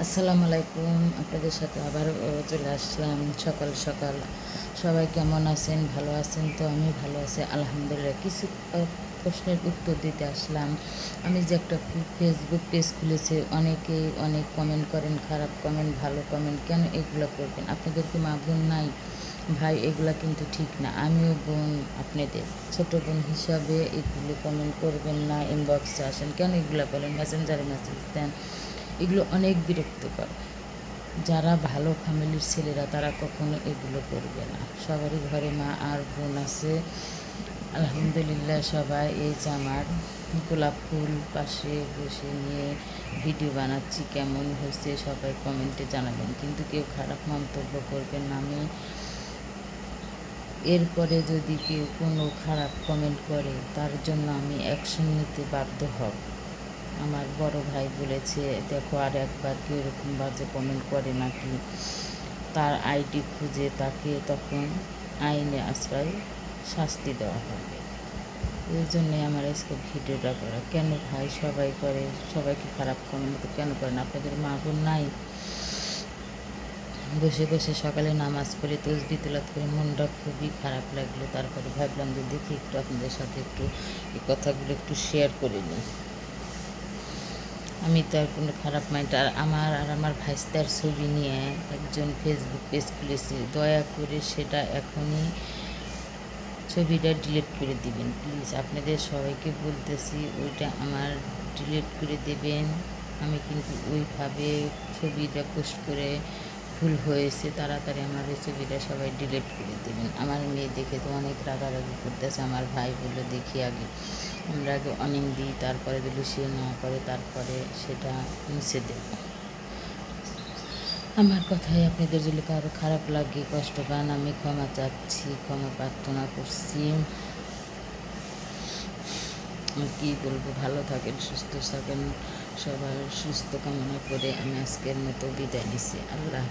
আসসালামু আলাইকুম। আপনাদের সাথে আবার চলে আসলাম সকাল সকাল। সবাই কেমন আছেন? ভালো আছেন? তো আমি ভালো আছি আলহামদুলিল্লাহ। কিছু প্রশ্নের উত্তর দিতে আসলাম। আমি যে একটা ফেসবুক পেজ খুলেছি, অনেকেই অনেক কমেন্ট করেন, খারাপ কমেন্ট, ভালো কমেন্ট। কেন এগুলো করবেন? আপনাদের কি মা বোন নাই? ভাই, এগুলা কিন্তু ঠিক না। আমিও বোন, আপনাদের ছোটো বোন হিসাবে এগুলো কমেন্ট করবেন না। ইনবক্সে আসেন, কেন এগুলো বলেন? মেসেঞ্জারে মেসেজ দেন, এগুলো অনেক বিরক্তিকর। যারা ভালো ফ্যামিলির ছেলেরা তারা কখনো এগুলো করবে না। সবারই ঘরে মা আর বোন আছে আলহামদুলিল্লাহ। সবাই এই যে আমার গোলাপ ফুল পাশে বসে নিয়ে ভিডিও বানাচ্ছি, কেমন হয়েছে সবাই কমেন্টে জানাবেন, কিন্তু কেউ খারাপ মন্তব্য করবেন না। আমি এরপরে যদি কেউ কোনো খারাপ কমেন্ট করে তার জন্য আমি অ্যাকশন নিতে বাধ্য হব। আমার বড় ভাই বলেছে, দেখো আর একবার কেউ এরকম বাজে কমেন্ট করে নাকি তার আইডি খুঁজে তাকে তখন আইনে আশ্রয় শাস্তি দেওয়া হবে। এই জন্যে আমার আজকে ভিডিওটা করা। কেন ভাই সবাই করে, সবাইকে খারাপ কমেন্ট তো কেন করেন? আপনাদের মা বোন নাই? বসে বসে সকালে নামাজ পড়ে তসবি তেলাওয়াত করে মনটা খুবই খারাপ লাগলো। তারপরে ভাবলাম যে দেখি একটু আপনাদের সাথে একটু এই কথাগুলো একটু শেয়ার করে নিই। আমি তো আর কোনো খারাপ মাইন্ড, আর আমার ভাইস্তার ছবি নিয়ে একজন ফেসবুক পেজ খুলেছি। দয়া করে সেটা এখনই ছবিটা ডিলিট করে দিবেন প্লিজ। আপনাদের সবাইকে বলতেছি ওইটা আমার ডিলিট করে দেবেন। আমি কিন্তু ওইভাবে ছবিটা পোস্ট করে ভুল হয়েছে, তাড়াতাড়ি আমার ওই ছবিটা সবাই ডিলিট করে দেবেন। আমার মেয়ে দেখে তো অনেক রাগারাগি করতেছে। আমার ভাই বললো দেখি আগে, আমরা আগে অনেক দিই, তারপরে দিল সে না করে, তারপরে সেটা মুছে দেব। আমার কথায় আপনাদের যদি কারো খারাপ লাগে, কষ্ট পান, আমি ক্ষমা চাচ্ছি, ক্ষমা প্রার্থনা করছি। আর কী বলবো, ভালো থাকেন, সুস্থ থাকেন, সবার সুস্থ কামনা করে আমি আজকের মতো বিদায় নিচ্ছি। আল্লাহ।